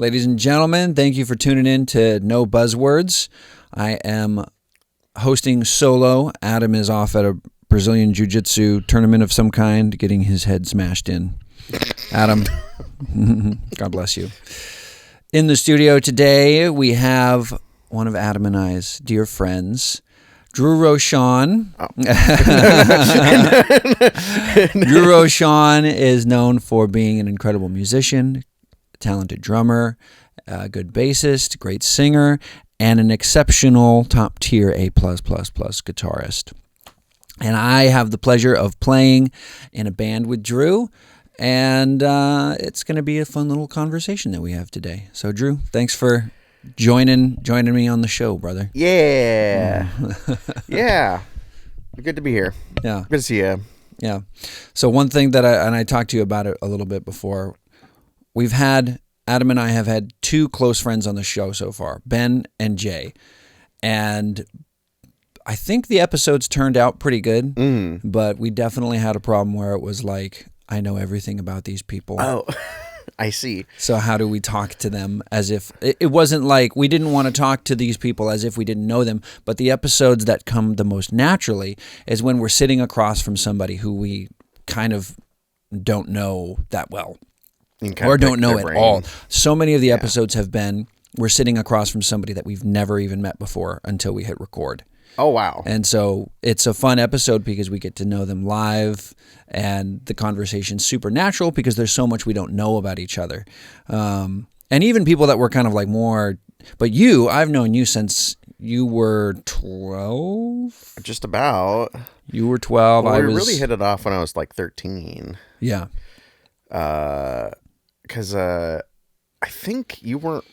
Ladies and gentlemen, thank you for tuning in to No Buzzwords. I am hosting solo. Adam is off at a Brazilian Jiu-Jitsu tournament of some kind, getting his head smashed in. Adam, God bless you. In the studio today, we have one of Adam and I's dear friends, Drew Rochon. Oh. Drew Rochon is known for being an incredible musician, talented drummer, a good bassist, great singer, and an exceptional top-tier A++ guitarist. And I have the pleasure of playing in a band with Drew, and it's going to be a fun little conversation that we have today. So, Drew, thanks for joining me on the show, brother. Yeah. Yeah. Good to be here. Yeah. Good to see you. Yeah. So one thing that I talked to you about it a little bit before, Adam and I have had two close friends on the show so far, Ben and Jay. And I think the episodes turned out pretty good, but we definitely had a problem where it was like, I know everything about these people. Oh, I see. So how do we talk to them as if it wasn't like we didn't want to talk to these people as if we didn't know them, but the episodes that come the most naturally is when we're sitting across from somebody who we kind of don't know that well or don't know at all. So many of the episodes have been we're sitting across from somebody that we've never even met before until we hit record. Oh, wow. And so it's a fun episode because we get to know them live and the conversation's super natural because there's so much we don't know about each other. And even people that were kind of like more, but I've known you since you were 12? Just about. You were 12. Well, we really hit it off when I was like 13. Yeah. Because I think you weren't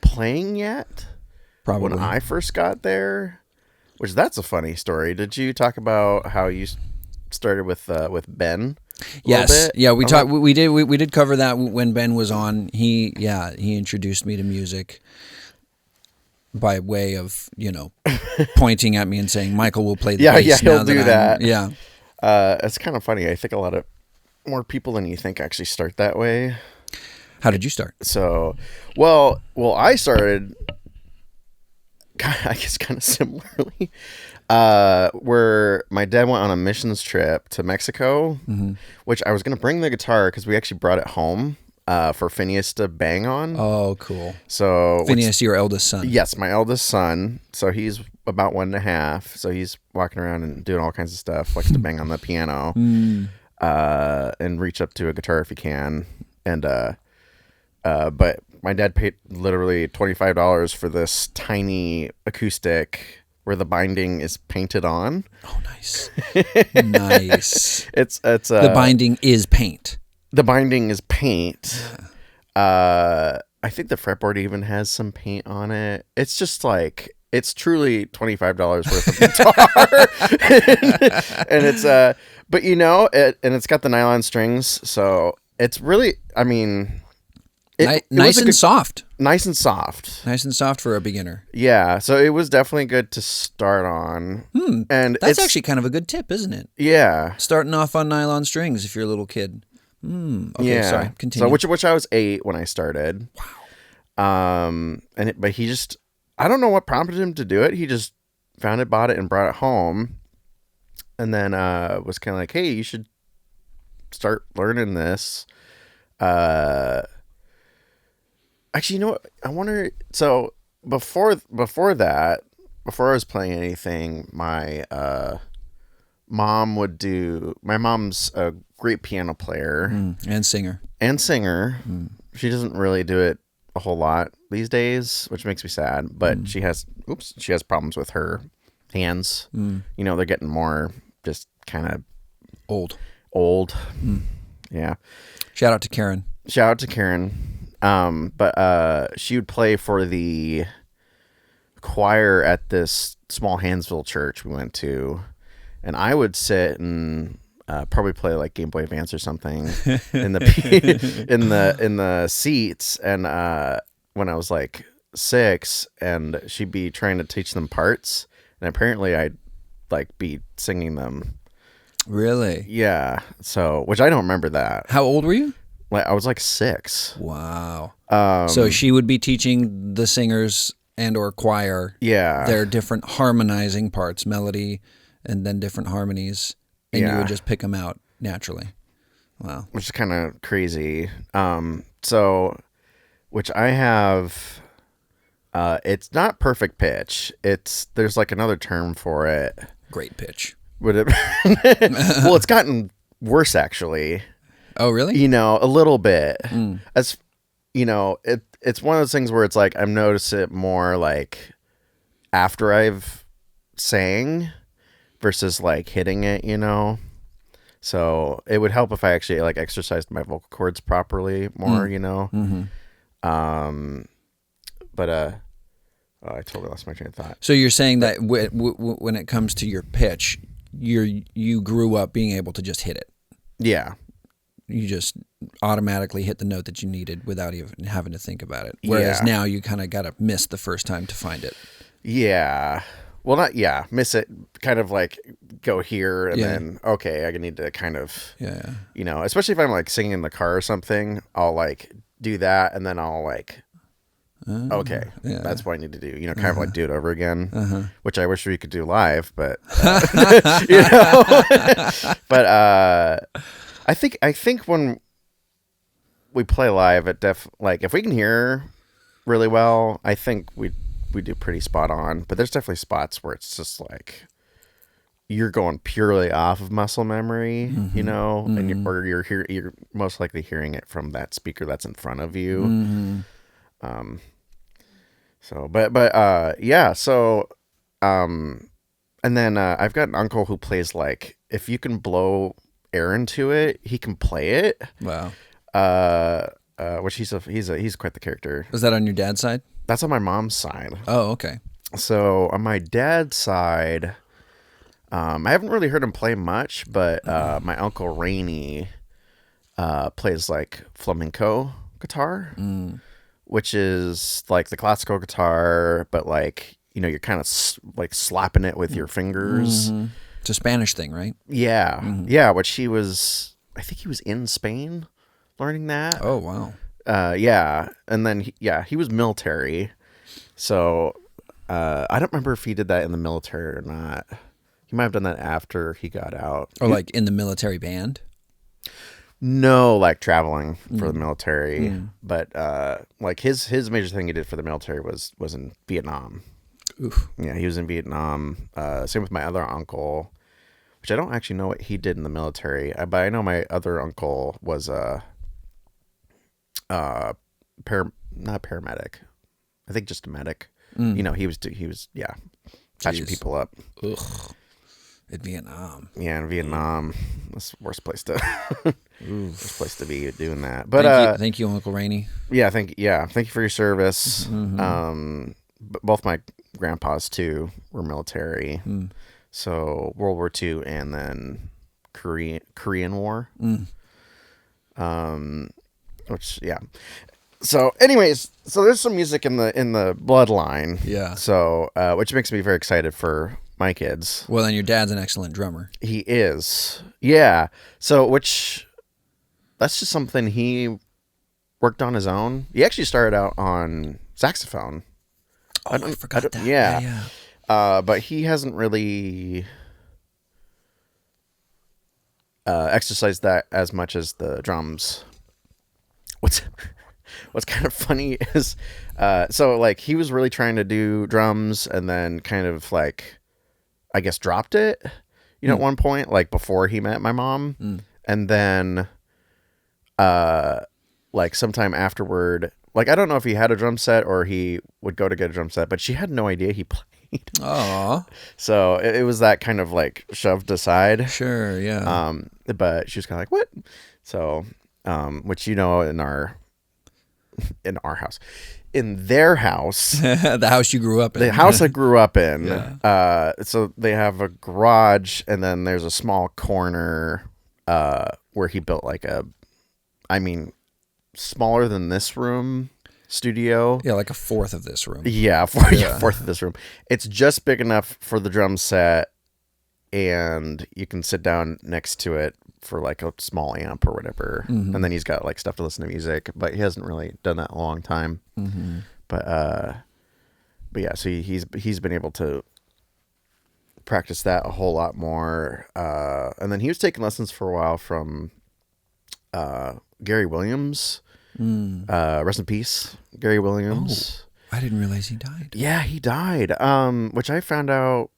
playing yet. Probably. When I first got there. Which that's a funny story. Did you talk about how you started with Ben? Yes. Yeah, we talked. We did cover that when Ben was on. He introduced me to music by way of pointing at me and saying Michael will play the bass. Yeah, he'll do that. Yeah. It's kind of funny. I think a lot of more people than you think actually start that way. How did you start? So, well, I started. I guess kind of similarly, where my dad went on a missions trip to Mexico, which I was going to bring the guitar because we actually brought it home for Phineas to bang on. Oh, cool. So Phineas, your eldest son. Yes, my eldest son. So he's about 1.5. So he's walking around and doing all kinds of stuff, likes to bang on the piano and reach up to a guitar if he can. And but my dad paid literally $25 for this tiny acoustic where the binding is painted on. Oh, nice. Nice. It's the binding is paint. The binding is paint. Yeah. I think the fretboard even has some paint on it. It's just like it's truly $25 worth of guitar. and it's but and it's got the nylon strings, so it's really nice and soft. Nice and soft. Nice and soft for a beginner. Yeah, so it was definitely good to start on. And that's actually kind of a good tip, isn't it? Yeah. Starting off on nylon strings if you're a little kid. Okay, yeah. Sorry, continue. So which I was 8 when I started. Wow. But he just, I don't know what prompted him to do it. He just found it, bought it, and brought it home. And then was kind of like, hey, you should start learning this. Actually, you know what? I wonder. So before that, before I was playing anything, my my mom's a great piano player and singer. She doesn't really do it a whole lot these days, which makes me sad. But she has problems with her hands. They're getting more just kind of old. Yeah. Shout out to Karen. But she would play for the choir at this small Hansville church we went to, and I would sit and probably play like Game Boy Advance or something in the in the seats. And when I was like 6, and she'd be trying to teach them parts, and apparently I'd like be singing them. Really? Yeah. So, which I don't remember that. How old were you? Like I was like 6. Wow. So she would be teaching the singers and or choir their different harmonizing parts, melody, and then different harmonies, and you would just pick them out naturally. Wow. Which is kind of crazy. Which I have, it's not perfect pitch. There's like another term for it. Great pitch. Would it? Well, it's gotten worse actually. Oh, really? You know, a little bit. As you know, it's one of those things where it's like I've noticed it more like after I've sang versus like hitting it, you know. So it would help if I actually like exercised my vocal cords properly more, you know. But I totally lost my train of thought. So you're saying that when it comes to your pitch, you grew up being able to just hit it. Yeah. You just automatically hit the note that you needed without even having to think about it. Whereas now you kind of got to miss the first time to find it. Yeah. Well, miss it, kind of like go here and then, okay, I need to kind of, you know, especially if I'm like singing in the car or something, I'll like do that and then I'll like, okay, that's what I need to do, you know, kind of like do it over again, which I wish we could do live, but, you know, but I think when we play live, like if we can hear really well, I think we do pretty spot on, but there's definitely spots where it's just like you're going purely off of muscle memory, you know, and you're most likely hearing it from that speaker that's in front of you. So, and then I've got an uncle who plays like if you can blow air into it, he can play it. Wow. Which he's quite the character. Was that on your dad's side? That's on my mom's side. Oh, okay. So on my dad's side, I haven't really heard him play much, but my uncle Rainey plays like flamenco guitar, which is like the classical guitar, but like, you know, you're kind of like slapping it with your fingers. It's a Spanish thing, right? Yeah. Yeah, which I think he was in Spain learning that. Oh, wow. Yeah, and then he was military, so I don't remember if he did that in the military or not. He might have done that after he got out. Or like in the military band? No, like traveling for the military, but like his major thing he did for the military was in Vietnam. Oof. Yeah, he was in Vietnam. Same with my other uncle, which I don't actually know what he did in the military, but I know my other uncle was not paramedic. I think just a medic. You know, he was patching people up. Ugh. In Vietnam. Yeah, in Vietnam. That's the worst place to worst place to be doing that. But thank you, Uncle Rainey. Yeah, thank you for your service. Both my grandpas too were military. So World War II and then Korean War. Which So anyways, there's some music in the bloodline. Yeah. So which makes me very excited for my kids. Well, and your dad's an excellent drummer. He is. Yeah. So that's just something he worked on his own. He actually started out on saxophone. Oh, I forgot that. Yeah. But he hasn't really exercised that as much as the drums. What's kind of funny is, so like he was really trying to do drums and then kind of like, I guess dropped it, you know, at one point, like before he met my mom. And then, like sometime afterward, like, I don't know if he had a drum set or he would go to get a drum set, but she had no idea he played. Oh, so it was that kind of like shoved aside. Sure. Yeah. But she was kind of like, what? So, which, you know, in our house, in their house, the house you grew up in, the house I grew up in. So they have a garage and then there's a small corner, where he built like smaller than this room studio. Yeah. Like a fourth of this room. Yeah. Fourth of this room. It's just big enough for the drum set and you can sit down next to it for like a small amp or whatever. And then he's got like stuff to listen to music, but he hasn't really done that in a long time. But yeah, so he's been able to practice that a whole lot more. And then he was taking lessons for a while from Gary Williams. Rest in peace, Gary Williams. Oh, I didn't realize he died. Yeah, he died. Which I found out,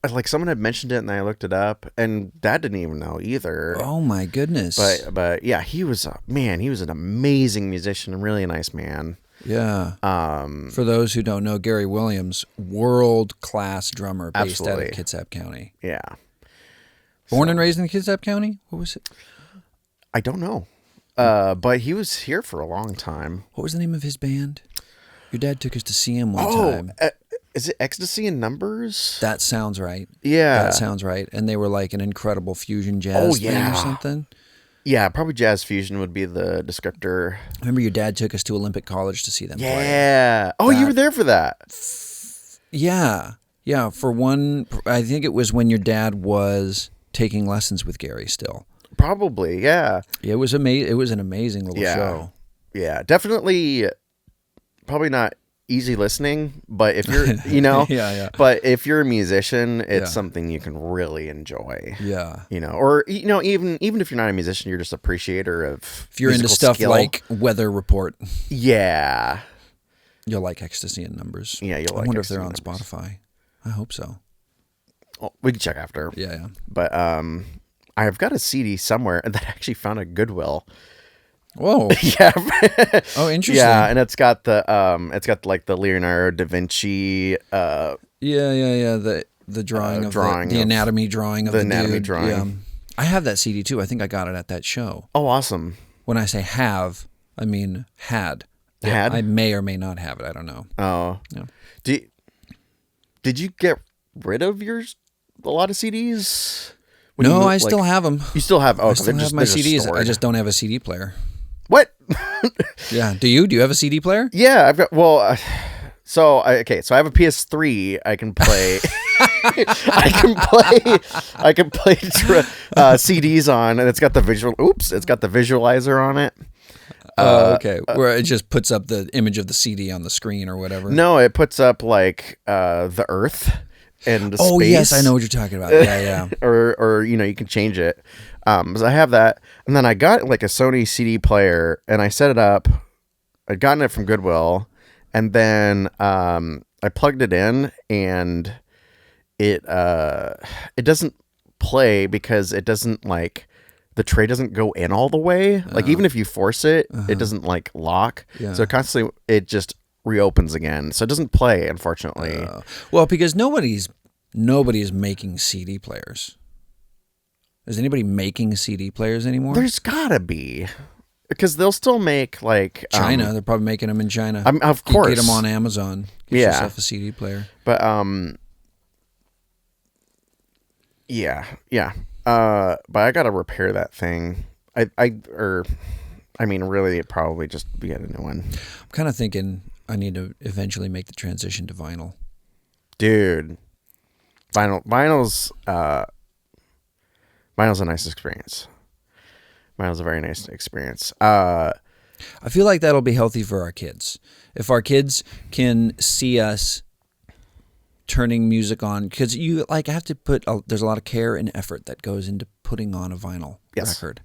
like someone had mentioned it and I looked it up, and Dad didn't even know either. Oh my goodness. But yeah, he was an amazing musician, a really nice man. Yeah. For those who don't know, Gary Williams, world-class drummer based out of Kitsap County. Yeah. Born and raised in Kitsap County? What was it? I don't know. But he was here for a long time. What was the name of his band? Your dad took us to see him one time. Is it Ecstasy in Numbers? That sounds right. Yeah. That sounds right. And they were like an incredible fusion jazz thing or something. Yeah, probably jazz fusion would be the descriptor. I remember your dad took us to Olympic College to see them play. Yeah. Oh, you were there for that. Yeah. Yeah. For one, I think it was when your dad was taking lessons with Gary still. Probably, yeah. It was It was an amazing little show. Yeah, definitely. Probably not easy listening, but if you're, yeah. But if you're a musician, it's something you can really enjoy. Yeah. Or even if you're not a musician, you're just appreciator of. If you're into stuff skill. like Weather Report. Yeah. You'll like Ecstasy in Numbers. Yeah, I wonder if they're on Spotify. I hope so. Well, we can check after. Yeah. But I've got a CD somewhere that I actually found at Goodwill. Whoa. Yeah. Oh, interesting. Yeah, and it's got like the Leonardo da Vinci. Yeah. The drawing of the anatomy drawing of the anatomy dude. drawing. Yeah. I have that CD too. I think I got it at that show. Oh, awesome. When I say have, I mean had. Had? I may or may not have it. I don't know. Oh. Yeah. Did you get rid of a lot of CDs? No, I still have them. You still have? Oh, I still have my CDs. I just don't have a CD player. What? Yeah. Do you? Do you have a CD player? Yeah, I've got. Well, so I have a PS3. I can play. I can play CDs on, and it's got the visual. Oops! It's got the visualizer on it. Okay. Where it just puts up the image of the CD on the screen or whatever. No, it puts up like the Earth and space. Oh yes, I know what you're talking about. Yeah. or you can change it. So I have that, and then I got like a Sony CD player, and I set it up. I'd gotten it from Goodwill, and then I plugged it in, and it doesn't play because it doesn't like. The tray doesn't go in all the way. Like even if you force it, it doesn't like lock. Yeah. So constantly it just reopens again. So it doesn't play, unfortunately. Well, because nobody's making CD players. Is anybody making CD players anymore? There's gotta be, because they'll still make like China. They're probably making them in China. Of course, you get them on Amazon. Get yourself a CD player. But yeah. But I gotta repair that thing. Really, it probably just get a new one. I'm kind of thinking I need to eventually make the transition to vinyl. Dude, vinyl's a nice experience. Vinyl's a very nice experience. I feel like that'll be healthy for our kids. If our kids can see us turning music on, because you have to there's a lot of care and effort that goes into putting on a vinyl record,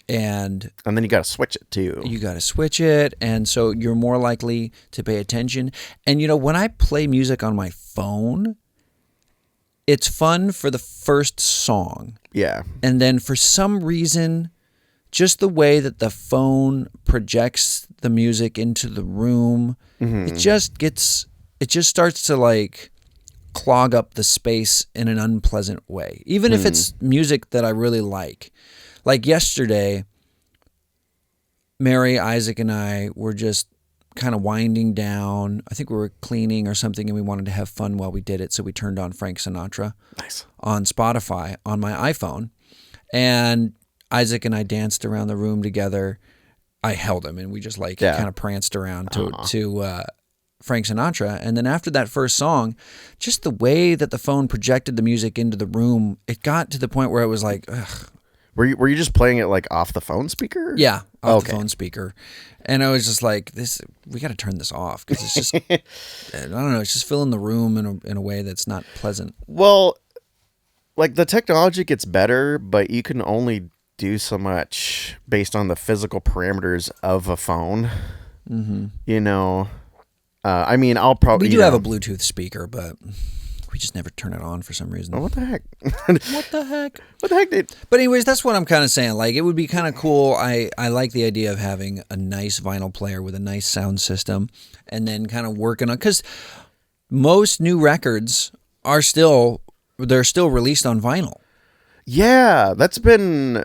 and then you got to switch it too. You got to switch it, and so you're more likely to pay attention. And when I play music on my phone, it's fun for the first song, and then for some reason, just the way that the phone projects the music into the room, it just starts to like clog up the space in an unpleasant way. Even if it's music that I really like. Like yesterday, Mary, Isaac, and I were just kind of winding down. I think we were cleaning or something, and we wanted to have fun while we did it, so we turned on Frank Sinatra on Spotify on my iPhone. And Isaac and I danced around the room together. I held him, and we just kind of pranced around to Frank Sinatra. And then after that first song, just the way that the phone projected the music into the room, it got to the point where it was like, ugh. Were you just playing it like off the phone speaker? Yeah, off the phone speaker. And I was just like, we got to turn this off because it's just, I don't know, it's just filling the room in a way that's not pleasant. Well, like the technology gets better, but you can only do so much based on the physical parameters of a phone. Mm-hmm. You know, I mean, I'll probably... We do have a Bluetooth speaker, but we just never turn it on for some reason. Oh, what the heck? What the heck? What the heck, dude? But anyways, that's what I'm kind of saying. Like, it would be kind of cool. I like the idea of having a nice vinyl player with a nice sound system and then kind of working on... Because most new records are still... They're still released on vinyl. Yeah, that's been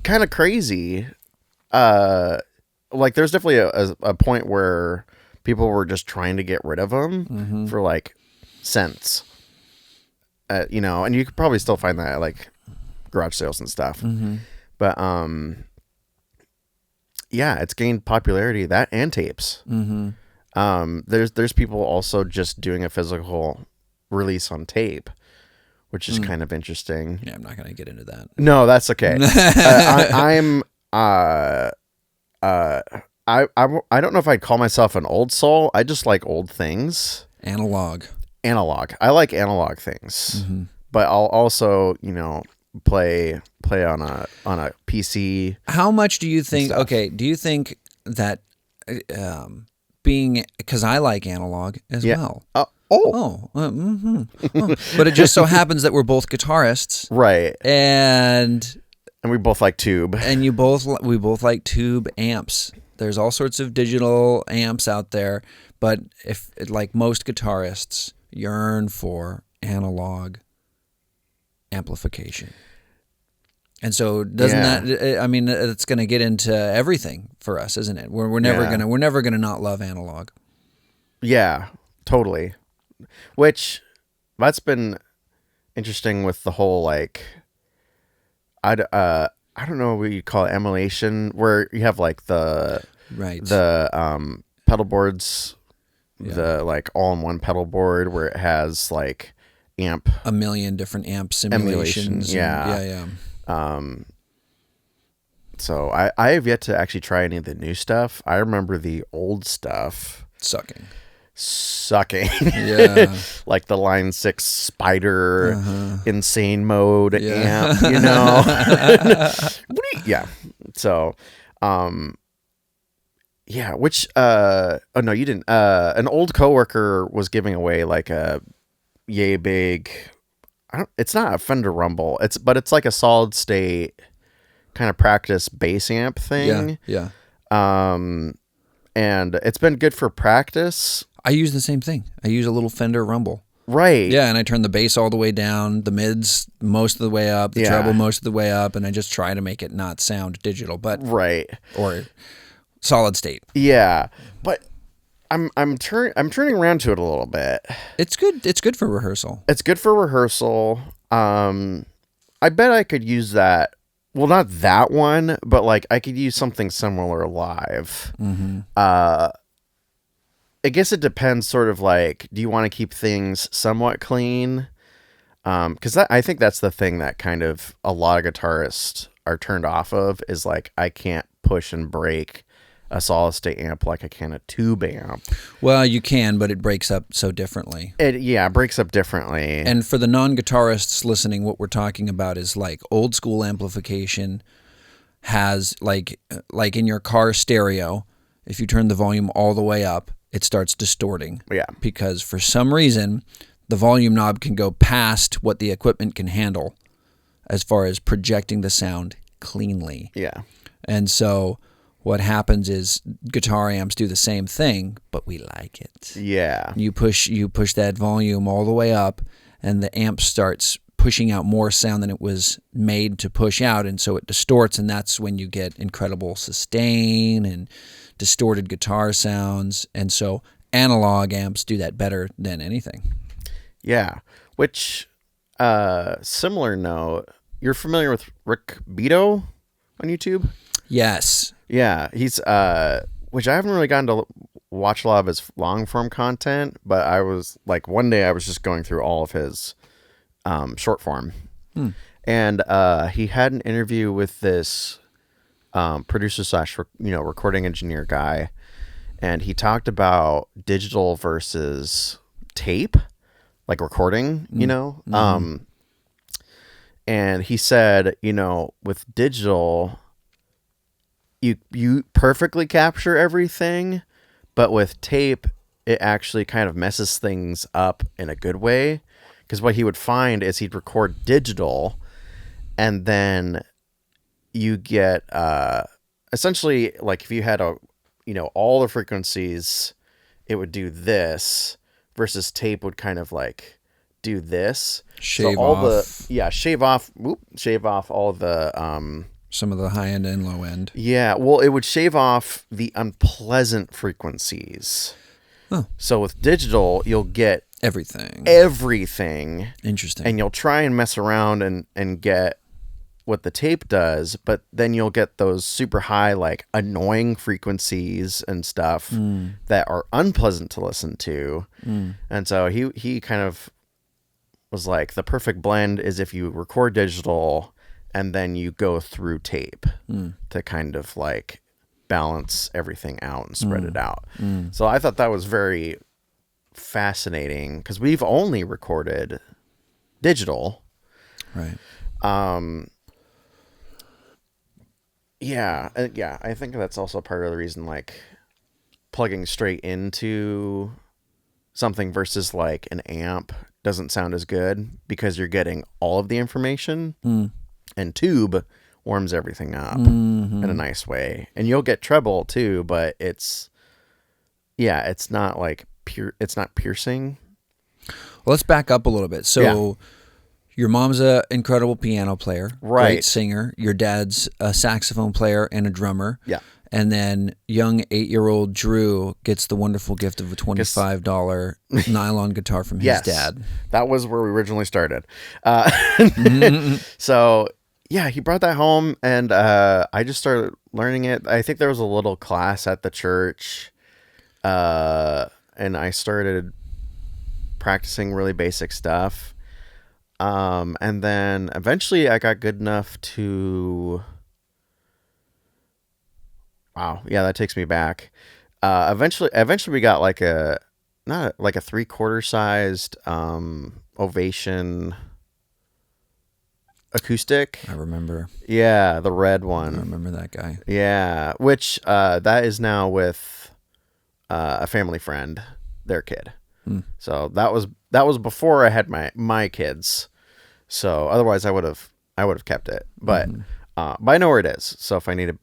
kind of crazy. Like, there's definitely a point where people were just trying to get rid of them for, like, cents. You know, and you could probably still find that at, like, garage sales and stuff. But, yeah, it's gained popularity, that and tapes. There's people also just doing a physical release on tape, which is kind of interesting. Yeah, I'm not going to get into that. No, that's okay. I don't know if I'd call myself an old soul. I just like old things. Analog. I like analog things, but I'll also, you know, play on a PC. How much do you think? Okay, do you think that being, because I like analog as well. But it just so happens that we're both guitarists, right? And we both like tube, and we both like tube amps. There's all sorts of digital amps out there, but if like most guitarists yearn for analog amplification. And so doesn't that, I mean, it's going to get into everything for us, isn't it? We're never going to not love analog. Yeah, totally. Which that's been interesting with the whole, like, I don't know what you call it, emulation, where you have like the pedal boards, the like all-in-one pedal board where it has like a million different amp simulations. Yeah. So I have yet to actually try any of the new stuff. I remember the old stuff sucking. Yeah. Like the Line 6 Spider insane mode amp, you know. So which oh no, you didn't. An old coworker was giving away like a yay big, it's not a Fender Rumble, but it's like a solid state kind of practice bass amp thing. Yeah. And it's been good for practice. I use the same thing. I use a little Fender Rumble. Right. Yeah, and I turn the bass all the way down, the mids most of the way up, the treble most of the way up, and I just try to make it not sound digital, but or solid state. Yeah, but I'm turning around to it a little bit. It's good. It's good for rehearsal. I bet I could use that. Well, not that one, but like I could use something similar live. I guess it depends, sort of like, do you want to keep things somewhat clean? Because I think that's the thing that kind of a lot of guitarists are turned off of, is like, I can't push and break a solid state amp like I can a tube amp. Well, you can, but it breaks up so differently. It breaks up differently. And for the non-guitarists listening, what we're talking about is like old school amplification has like in your car stereo, if you turn the volume all the way up, it starts distorting. Yeah. Because for some reason, the volume knob can go past what the equipment can handle as far as projecting the sound cleanly. Yeah. And so what happens is guitar amps do the same thing, but we like it. Yeah. You push that volume all the way up, and the amp starts pushing out more sound than it was made to push out, and so it distorts, and that's when you get incredible sustain and distorted guitar sounds. And so analog amps do that better than anything. Yeah. Which, similar note, you're familiar with Rick Beato on YouTube? Yes. Yeah, he's which I haven't really gotten to watch a lot of his long form content, but I was like, one day I was just going through all of his short form. And he had an interview with this producer slash recording engineer guy, and he talked about digital versus tape, like recording, and he said, with digital, you perfectly capture everything, but with tape, it actually kind of messes things up in a good way. Because what he would find is he'd record digital, and then you get essentially, like, if you had all the frequencies, it would do this, versus tape would kind of like do this. Shave all off. shave off all of the Some of the high end and low end. Yeah, well, it would shave off the unpleasant frequencies. Oh. So with digital, you'll get Everything. Interesting. And you'll try and mess around and get what the tape does, but then you'll get those super high, like, annoying frequencies and stuff that are unpleasant to listen to. And so he kind of was like, the perfect blend is if you record digital and then you go through tape to kind of like balance everything out and spread it out. So I thought that was very fascinating, because we've only recorded digital. Right. Yeah, I think that's also part of the reason, like, plugging straight into something versus like an amp doesn't sound as good, because you're getting all of the information, and tube warms everything up in a nice way, and you'll get treble too, but it's not like it's not piercing. Well, let's back up a little bit. So your mom's an incredible piano player, great singer. Your dad's a saxophone player and a drummer. Yeah. And then young 8-year-old Drew gets the wonderful gift of a $25 nylon guitar from his dad. That was where we originally started. So, yeah, he brought that home, and I just started learning it. I think there was a little class at the church, and I started practicing really basic stuff. And then eventually I got good enough to... Wow. Yeah, that takes me back. Eventually we got like not like a 3/4 sized Ovation acoustic. I remember. Yeah, the red one. I remember that guy. Yeah, which that is now with a family friend, their kid. So that was before I had my kids. So otherwise I would have kept it. But I know where it is. So if I need to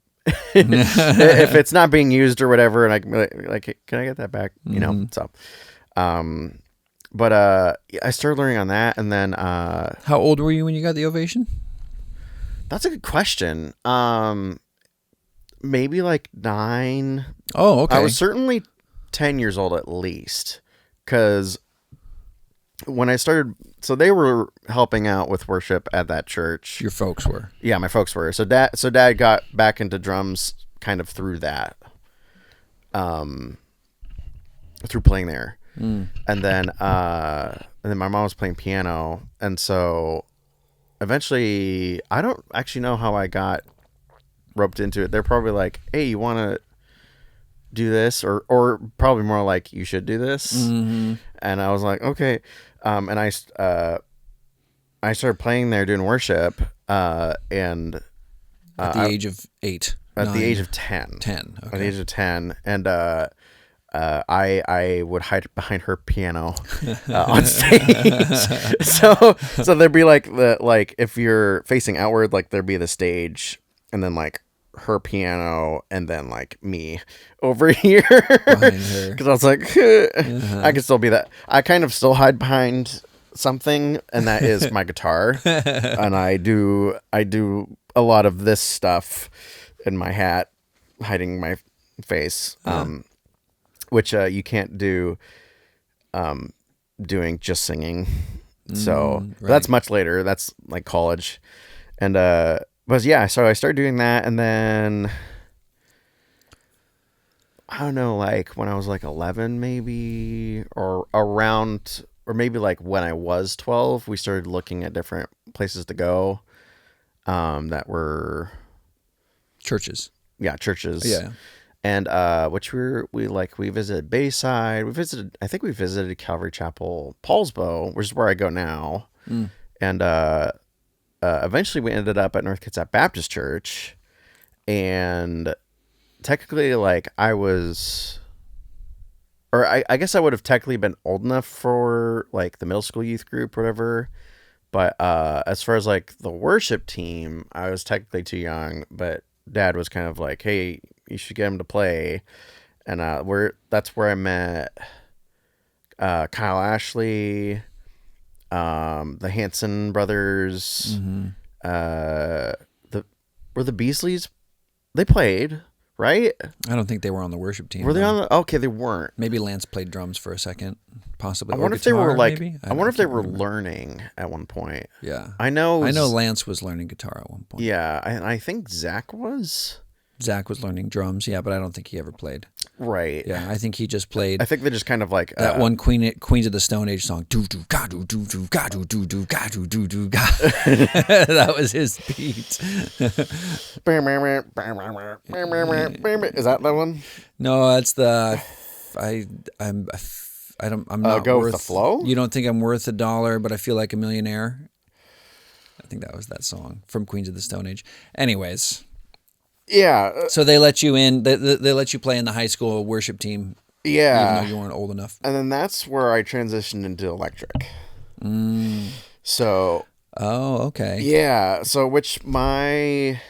if it's not being used or whatever, and I like, can I get that back? So, but I started learning on that, and then how old were you when you got the Ovation? That's a good question. Maybe like 9. Oh, okay. I was certainly 10 years old at least, because when I started, so they were helping out with worship at that church. Your folks were. Yeah, my folks were. So dad got back into drums kind of through that, through playing there. And then my mom was playing piano, and so eventually, I don't actually know how I got roped into it. They're probably like, "Hey, you want to do this?" or probably more like, "You should do this." And I was like, "Okay." And I started playing there doing worship, and at the age of 8. At 9, the age of 10. 10. Okay. At the age of 10, and I would hide behind her piano on stage. so there'd be like if you're facing outward, like there'd be the stage, and then like her piano, and then like me over here, because I was like, I could still be that. I kind of still hide behind something, and that is my guitar, and I do a lot of this stuff in my hat, hiding my face, which you can't do doing just singing. So that's much later. That's like college, and but yeah, so I started doing that, and then I don't know, like when I was like 11 maybe, or around, or maybe like when I was 12, we started looking at different places to go, that were, Churches. yeah, churches. Yeah. And which we visited Bayside. I think we visited Calvary Chapel, Paulsbo, which is where I go now. Mm. And eventually we ended up at North Kitsap Baptist Church. And technically, like, I guess I would have technically been old enough for like the middle school youth group or whatever. But as far as like the worship team, I was technically too young. But Dad was kind of like, "Hey, you should get him to play," and that's where I met Kyle Ashley, the Hanson brothers. Mm-hmm. Were the Beasleys? They played, right? I don't think they were on the worship team. Were they though. on the? Okay, they weren't. Maybe Lance played drums for a second, possibly. I wonder or if they were guitar, like. maybe? I wonder if they can't were remember. learning at one point. Yeah, I know Lance was learning guitar at one point. Yeah, I think Zach was. Zach was learning drums. Yeah, but I don't think he ever played. Right. Yeah, I think he just played. I think they just kind of like that one Queens of the Stone Age song. Do do ga do do do ga do do do ga do do do ga. That was his beat. Is that that one? No, that's the. I'm not Go worth with the flow. You don't think I'm worth $1, but I feel like a millionaire. I think that was that song from Queens of the Stone Age. Anyways, Yeah. so they let you in. They let you play in the high school worship team. Yeah. Even though you weren't old enough. And then that's where I transitioned into electric. So. Oh, okay. Yeah. So which my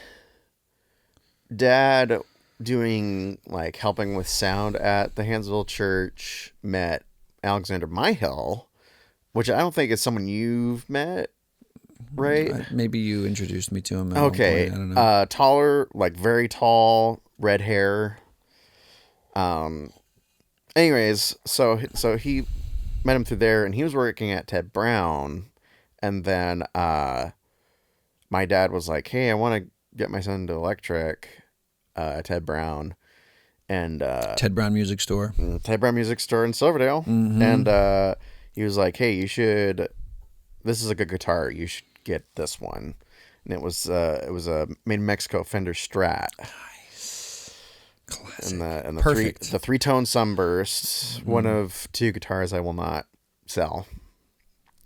dad doing like helping with sound at the Hansville Church met Alexander Myhill, which I don't think is someone you've met, right? Maybe you introduced me to him. At Okay. one point. I don't know. Taller, like very tall, red hair. Anyways, so he met him through there, and he was working at Ted Brown, and then my dad was like, "Hey, I want to get my son into electric." Ted Brown, and Ted Brown Music Store. Ted Brown Music Store in Silverdale, and he was like, "Hey, you should. This is a good guitar. You should get this one." And it was a made in Mexico Fender Strat. Nice, classic, And the perfect. the 3-tone Sunburst, one of 2 guitars I will not sell.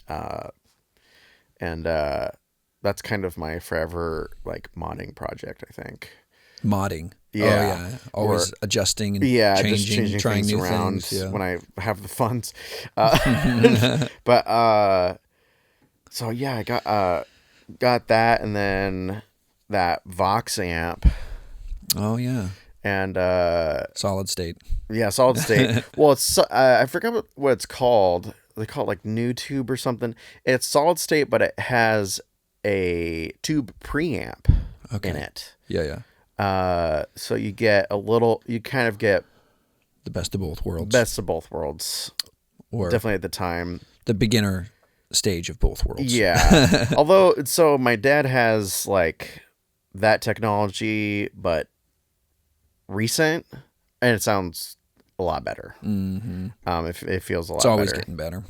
And that's kind of my forever like modding project, I think. Modding. Yeah. Oh, yeah. Always adjusting and Just changing trying things new around things. Yeah. when I have the funds. But so yeah, I got that, and then that Vox amp. Oh, yeah. And Solid state. yeah, solid state. Well, it's I forgot what it's called. They call it like new tube or something. It's solid state, but it has a tube preamp in it. Yeah, yeah. So you kind of get The best of both worlds. best of both worlds. Or Definitely at the time. the beginner stage of both worlds. Yeah. Although, so my dad has like that technology, but recent, and it sounds a lot better. Mm-hmm. It feels a lot It's always better. getting better.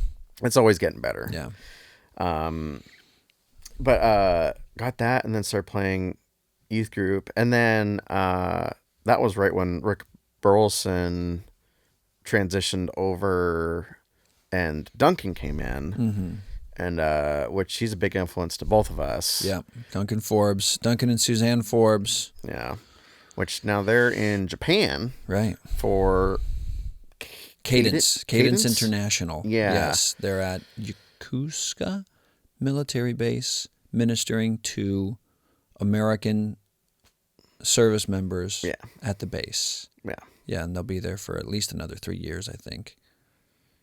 It's always getting better. Yeah. But got that, and then started playing youth group, and then that was right when Rick Burleson transitioned over and Duncan came in, and which he's a big influence to both of us. Yeah. Duncan and Suzanne Forbes. Yeah. Which now they're in Japan Right. for Cadence Cadence? International. Yeah. Yes. They're at Yokosuka military base ministering to American service members at the base. Yeah. Yeah, and they'll be there for at least another 3 years, I think.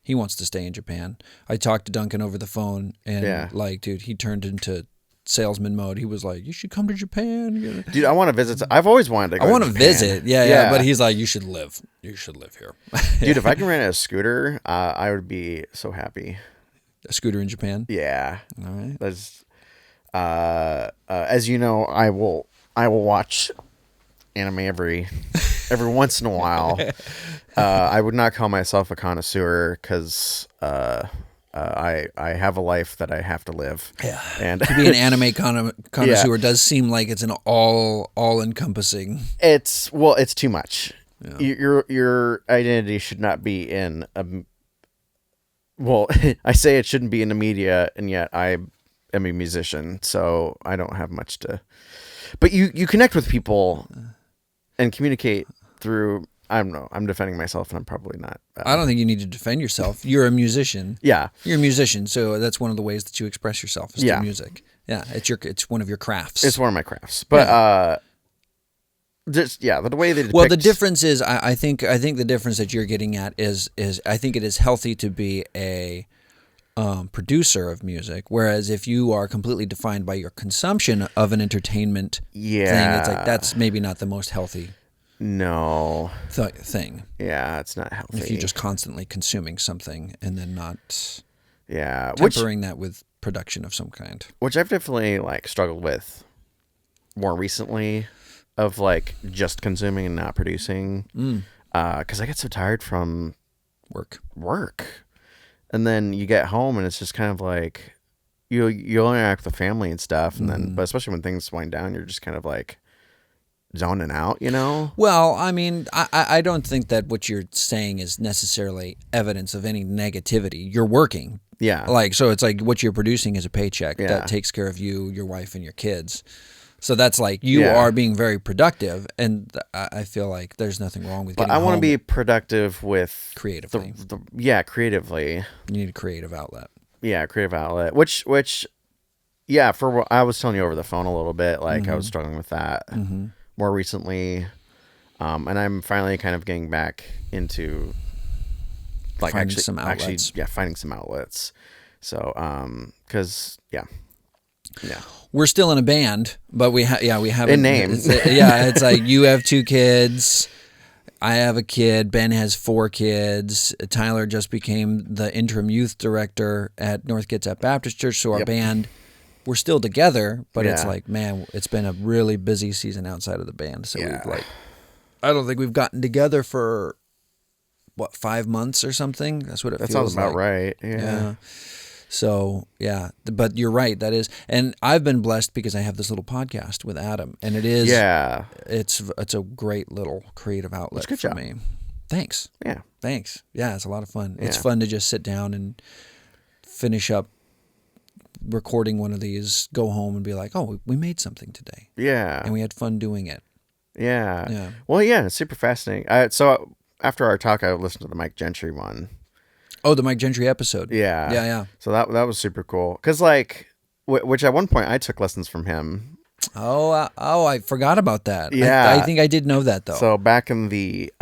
He wants to stay in Japan. I talked to Duncan over the phone, and like, dude, he turned into salesman mode. He was like, "You should come to Japan." Dude, I want to visit. I've always wanted to go I want to Japan. visit. Yeah. But he's like, "You should live. You should live here." Dude, if I can rent a scooter, I would be so happy. A scooter in Japan. Yeah. All right. That's as you know, I will watch anime every every once in a while. I would not call myself a connoisseur because I have a life that I have to live. Yeah. And to be an anime connoisseur does seem like it's an all encompassing. It's too much. Yeah. Your identity should not be in I say it shouldn't be in the media, and yet I am a musician, so I don't have much to. But you connect with people and communicate through. I don't know. I'm defending myself, and I'm probably not. I don't think you need to defend yourself. You're a musician. Yeah, you're a musician, so that's one of the ways that you express yourself is through music. Yeah, it's one of your crafts. It's one of my crafts, but just the way they depict... Well, the difference is, I think the difference that you're getting at is I think it is healthy to be a producer of music, whereas if you are completely defined by your consumption of an entertainment thing, it's like that's maybe not the most healthy. No thing. Yeah, it's not healthy. If you're just constantly consuming something and then not tempering that with production of some kind. Which I've definitely struggled with more recently, of just consuming and not producing. Because I get so tired from work. And then you get home and it's just kind of you interact with family and stuff, and then but especially when things wind down, you're just kind of zoning out, Well, I mean, I don't think that what you're saying is necessarily evidence of any negativity. You're working. Yeah. So it's what you're producing is a paycheck that takes care of you, your wife, and your kids. So that's you are being very productive, and I feel like there's nothing wrong with getting home. But I want to be productive with... Creatively. Creatively. You need a creative outlet. Yeah, creative outlet. Which for what I was telling you over the phone a little bit, I was struggling with that. More recently, and I'm finally kind of getting back into finding some outlets. Finding some outlets. So, because we're still in a band, but we have in name. It's you have 2 kids, I have a kid, Ben has 4 kids, Tyler just became the interim youth director at North Kitsap Baptist Church, so our band. We're still together, but it's man, it's been a really busy season outside of the band. So we've I don't think we've gotten together for 5 months or something. That's what it feels like. That sounds about right. Yeah. So but you're right. That is, and I've been blessed because I have this little podcast with Adam, and it is it's a great little creative outlet for me. Thanks. Yeah. Thanks. Yeah, it's a lot of fun. Yeah. It's fun to just sit down and finish up recording one of these, go home and be like, oh, we made something today. Yeah. And we had fun doing it. Yeah. Yeah. Well, it's super fascinating. So after our talk, I listened to the Mike Gentry one. Oh, the Mike Gentry episode. Yeah. Yeah. So that was super cool. Because which at one point I took lessons from him. Oh, I forgot about that. Yeah. I think I did know that though. So back in the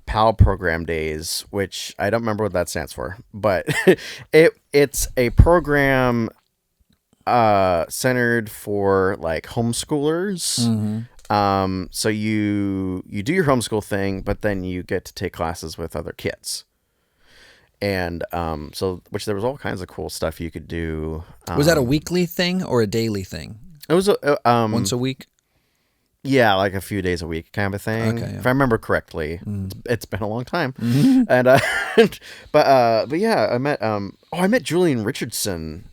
PAL program days, which I don't remember what that stands for, but it's a program centered for homeschoolers. So you do your homeschool thing, but then you get to take classes with other kids. And which there was all kinds of cool stuff you could do. Was that a weekly thing or a daily thing? It was once a week. Yeah, a few days a week kind of a thing. Okay, if I remember correctly. It's been a long time. And but yeah, I met Julian Richardson.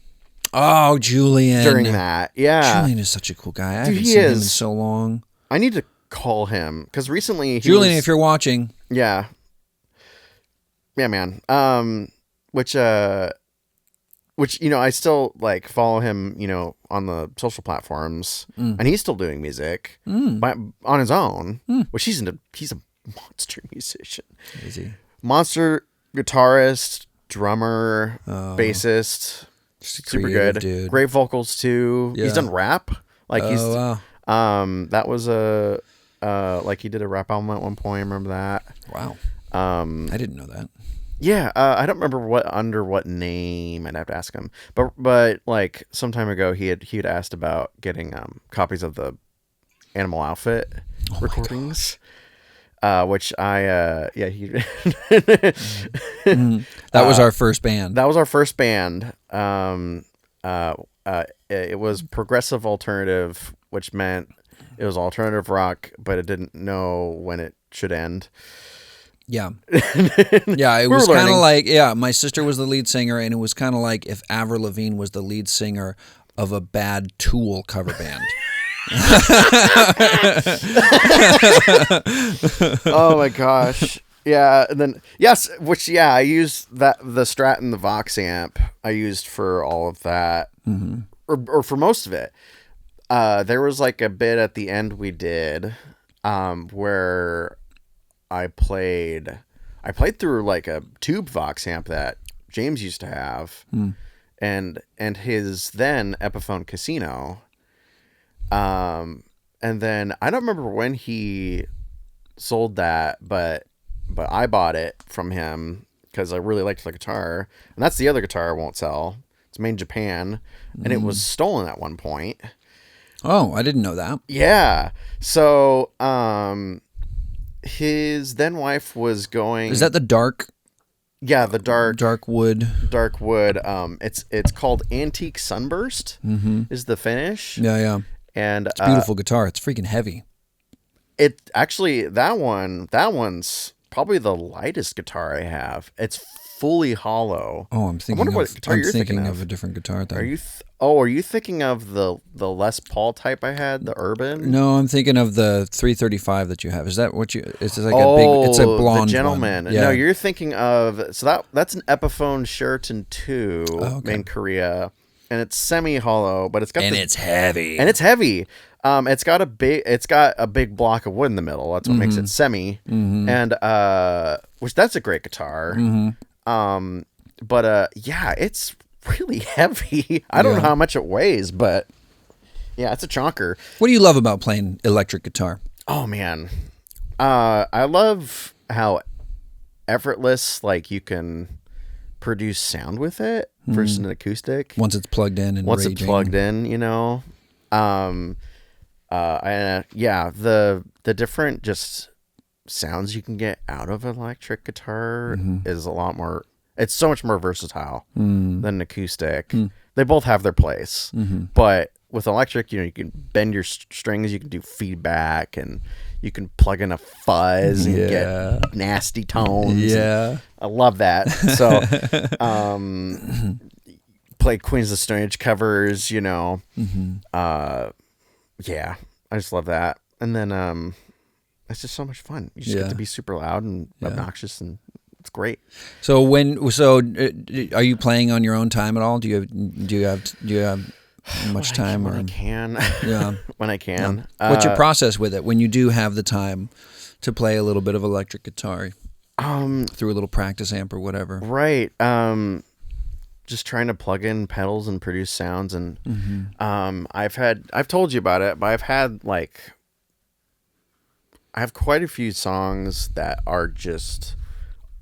Oh, Julian. During that. Yeah. Julian is such a cool guy. I haven't seen him in so long. I need to call him because recently Julian, if you're watching. Yeah. Yeah, man. Which I still follow him, on the social platforms, and he's still doing music on his own, which he's a monster musician. Easy. Monster guitarist, drummer, bassist, super good. Dude. Great vocals too. Yeah. He's done rap. Wow. That was he did a rap album at one point. I remember that. Wow. I didn't know that. Yeah, I don't remember under what name. I'd have to ask him. But some time ago, he had asked about getting copies of the Animal Outfit recordings, which I he. That was our first band. That was our first band. It was progressive alternative, which meant It was alternative rock, but it didn't know when it should end. Yeah. Yeah, it was kind of like, my sister was the lead singer, and it was kind of like if Avril Lavigne was the lead singer of a bad Tool cover band. Oh my gosh. Yeah, and then I used the Strat and the Vox amp. I used for all of that, or for most of it. There was like a bit at the end we did, where I played through like a tube Vox amp that James used to have, and his then Epiphone Casino. And then I don't remember when he sold that, but I bought it from him because I really liked the guitar, and that's the other guitar I won't sell. It's made in Japan, and it was stolen at one point. Oh, I didn't know that. Yeah. So, his then wife was going. Is that the dark? Yeah, the dark wood. Dark wood. It's called Antique Sunburst. Is the finish. Yeah. And it's a beautiful guitar. It's freaking heavy. It actually that one's probably the lightest guitar I have. It's fully hollow. Oh, I'm thinking of a different guitar. Then. Are you thinking of the Les Paul type I had, the Urban? No, I'm thinking of the 335 that you have. Is that what you? It's like a big. It's a blonde. The Gentleman. One. Yeah. No, you're thinking of that's an Epiphone Sheraton 2 in Korea, and it's semi-hollow, but it's heavy. And it's heavy. It's got a big block of wood in the middle. That's what makes it semi. And which that's a great guitar. But it's really heavy. I don't know how much it weighs, but yeah, it's a chonker. What do you love about playing electric guitar? Oh man, I love how effortless you can produce sound with it versus an acoustic. Once it's plugged in and it's plugged in, the different just sounds you can get out of an electric guitar is a lot more. It's so much more versatile than an acoustic. They both have their place, but with electric, you can bend your strings, you can do feedback, and you can plug in a fuzz and get nasty tones. Yeah, I love that. So, play Queens of the Stone Age covers. Yeah, I just love that. And then it's just so much fun. You just get to be super loud and obnoxious, and it's great. So are you playing on your own time at all? Do you have much time? When I can. Yeah. When I can. Yeah. What's your process with it when you do have the time to play a little bit of electric guitar? Through a little practice amp or whatever. Right. Just trying to plug in pedals and produce sounds, and I've told you about it, but I have quite a few songs that are just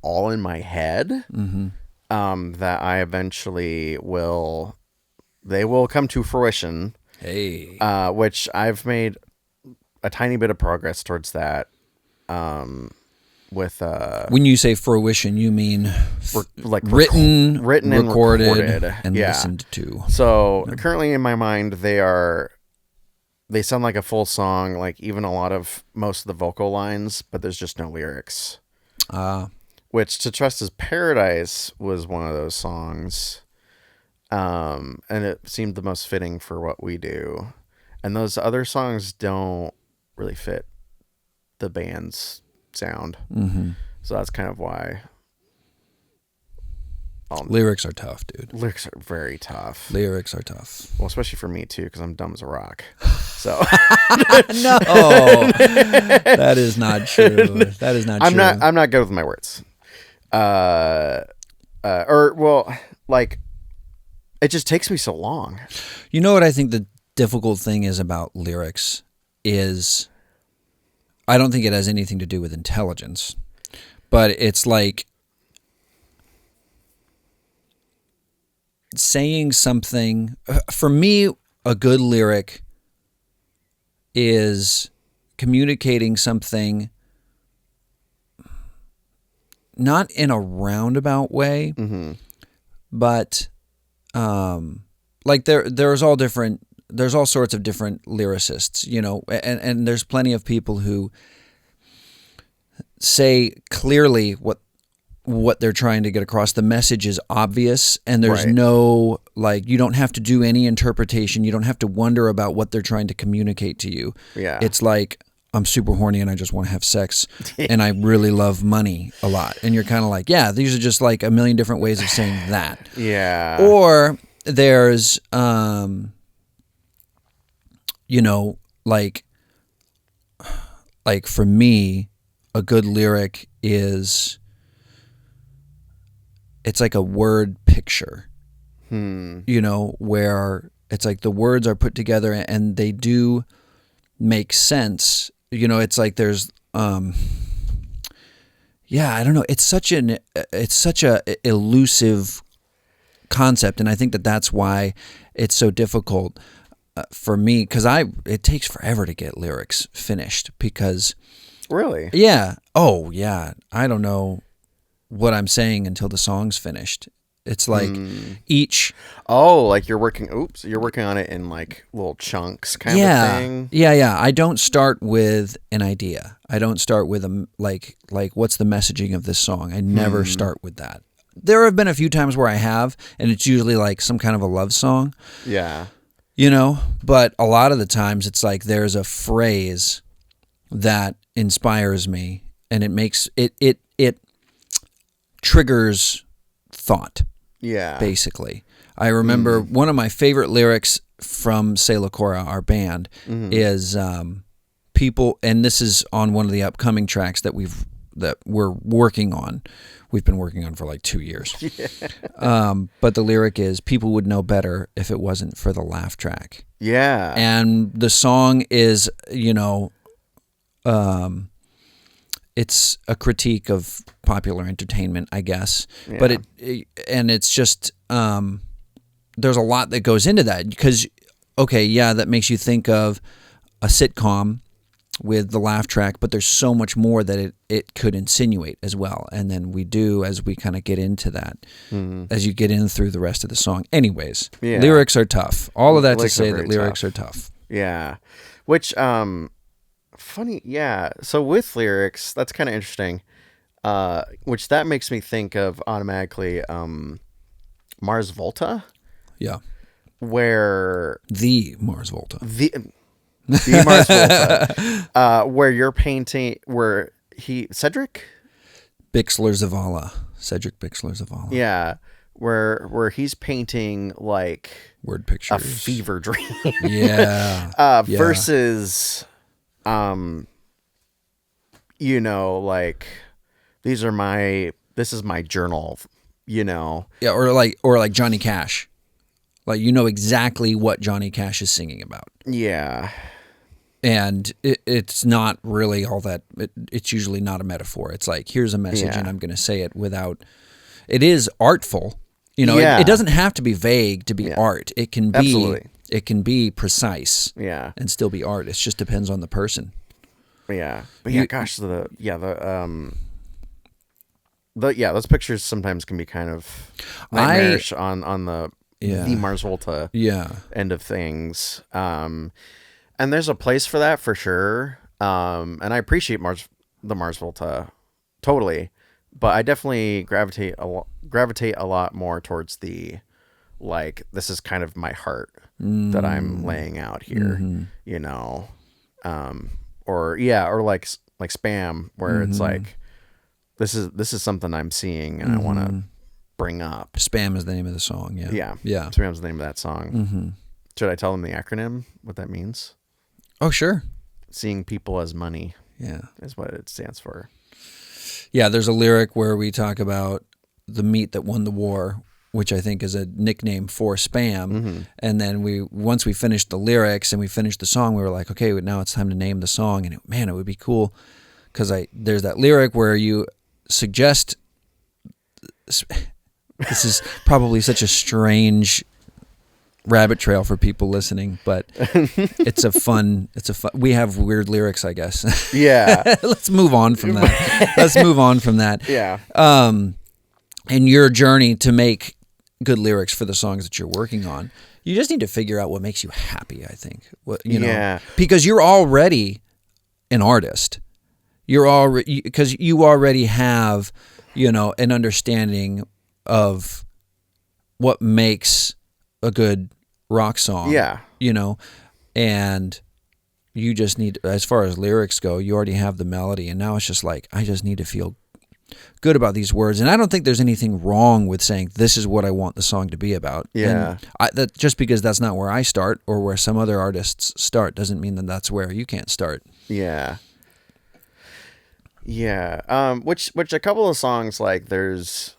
all in my head, that I eventually will come to fruition. Hey. Which I've made a tiny bit of progress towards that. With when you say fruition, you mean written, and recorded, and listened to. So currently in my mind, they sound like a full song, even most of the vocal lines, but there's just no lyrics. Which To Trust Is Paradise was one of those songs, and it seemed the most fitting for what we do. And those other songs don't really fit the band's sound. So that's kind of why. Lyrics are tough, dude. Lyrics are very tough. Lyrics are tough. Well, especially for me too, because I'm dumb as a rock. So no, that is not true. That is not true. I'm not good with my words. It just takes me so long. You know what I think the difficult thing is about lyrics is, I don't think it has anything to do with intelligence, but it's like saying something. For me, a good lyric is communicating something not in a roundabout way, but there's all different there's all sorts of different lyricists, you know, and there's plenty of people who say clearly what they're trying to get across. The message is obvious, and there's no, like, you don't have to do any interpretation. You don't have to wonder about what they're trying to communicate to you. Yeah. It's like, I'm super horny and I just want to have sex and I really love money a lot. And you're kind of like, yeah, these are just like a million different ways of saying that. Yeah. Or there's, you know, like for me, a good lyric is, it's like a word picture, you know, where it's like the words are put together and they do make sense. You know, it's like there's, I don't know. It's such a elusive concept. And I think that's why it's so difficult for me, because it takes forever to get lyrics finished because. Really? Yeah. Oh yeah. I don't know what I'm saying until the song's finished. It's like each. Oh, like you're working on it in like little chunks kind of thing. Yeah. I don't start with an idea. I don't start with like what's the messaging of this song. I never start with that. There have been a few times where I have, and it's usually like some kind of a love song. Yeah. You know, but a lot of the times it's like there's a phrase that inspires me, and it makes it triggers thought. Yeah. Basically. I remember one of my favorite lyrics from Se La Cora, our band, is people, and this is on one of the upcoming tracks that we're working on. We've been working on for like 2 years. But the lyric is, people would know better if it wasn't for the laugh track. Yeah. And the song is, you know, it's a critique of popular entertainment, I guess. Yeah. But it's just, there's a lot that goes into that because, okay, yeah, that makes you think of a sitcom with the laugh track, but there's so much more that it could insinuate as well. And then we do, as we kind of get into that, as you get in through the rest of the song. Anyways, lyrics are tough. All of that to say that lyrics are tough. Yeah. Which, funny, yeah. So with lyrics, that's kind of interesting. Which that makes me think of automatically Mars Volta. Yeah. Where the Mars Volta. The Mars Volta. Where you're painting, Cedric Bixler Zavala. Yeah. Where he's painting like word pictures. A fever dream. Yeah. Versus you know, like this is my journal, you know. Yeah, or like Johnny Cash. Like, you know exactly what Johnny Cash is singing about. Yeah. And it's not really all that, it's usually not a metaphor. It's like, here's a message and I'm going to say it without, it is artful. You know, it doesn't have to be vague to be art. It can be, absolutely. It can be precise and still be art. It just depends on the person. Yeah. But those pictures sometimes can be kind of nightmarish on the Mars Volta end of things. And there's a place for that for sure. And I appreciate the Mars Volta totally, but I definitely gravitate a lot more towards the, like, this is kind of my heart that I'm laying out here, you know, or like Spam, where it's like, this is something I'm seeing and I want to bring up. Spam is the name of the song. Yeah. Spam is the name of that song. Should I tell them the acronym, what that means? Oh, sure. Seeing people as money. Yeah. Is what it stands for. Yeah, there's a lyric where we talk about the meat that won the war, which I think is a nickname for Spam. And then once we finished the lyrics and we finished the song, we were like, okay, now it's time to name the song. And it would be cool because there's that lyric where you suggest, this is probably such a strange rabbit trail for people listening, but we have weird lyrics, I guess. Yeah. Let's move on from that. Yeah. In your journey to make good lyrics for the songs that you're working on, You just need to figure out what makes you happy, I think. What, you know, Yeah. because you're already an artist. You're already, because you already have, you know, an understanding of what makes a good rock song. Yeah. You know, and you just need, as far as lyrics go, you already have the melody, and now it's just like, I just need to feel good about these words. And I don't think there's anything wrong with saying this is what I want the song to be about. Yeah. And that just because that's not where I start or where some other artists start doesn't mean that that's where you can't start. Yeah. Yeah. Which a couple of songs, like, there's,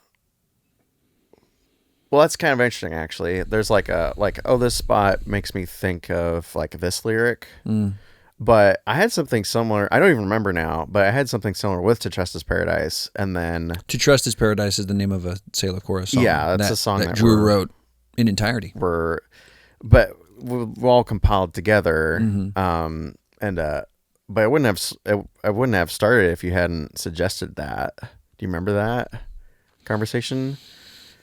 well, that's kind of interesting, actually. There's like oh, this spot makes me think of like this lyric. But I had something similar. I don't even remember now, but I had something similar with To Trust Is Paradise. And then To Trust Is Paradise is the name of a Sailor Chorus song. Yeah, that's a song that Drew wrote in entirety. But we're all compiled together. But I wouldn't have started if you hadn't suggested that. Do you remember that conversation?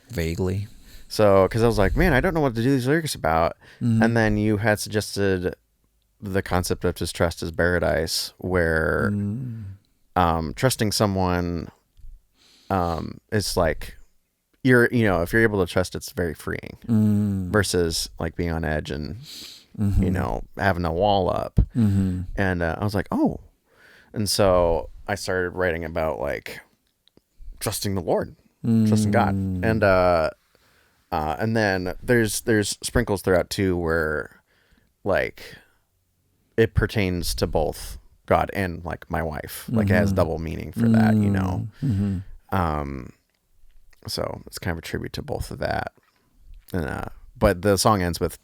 Vaguely. So, because I was like, man, I don't know what to do these lyrics about. And then you had suggested the concept of Just Trust Is Paradise, where trusting someone is like, if you're able to trust, it's very freeing versus like being on edge and having a wall up. And I was like, oh. And so I started writing about like trusting the Lord, trusting God. And then there's sprinkles throughout too, where like it pertains to both God and like my wife. Like it has double meaning for that, you know? So it's kind of a tribute to both of that. And, but the song ends with,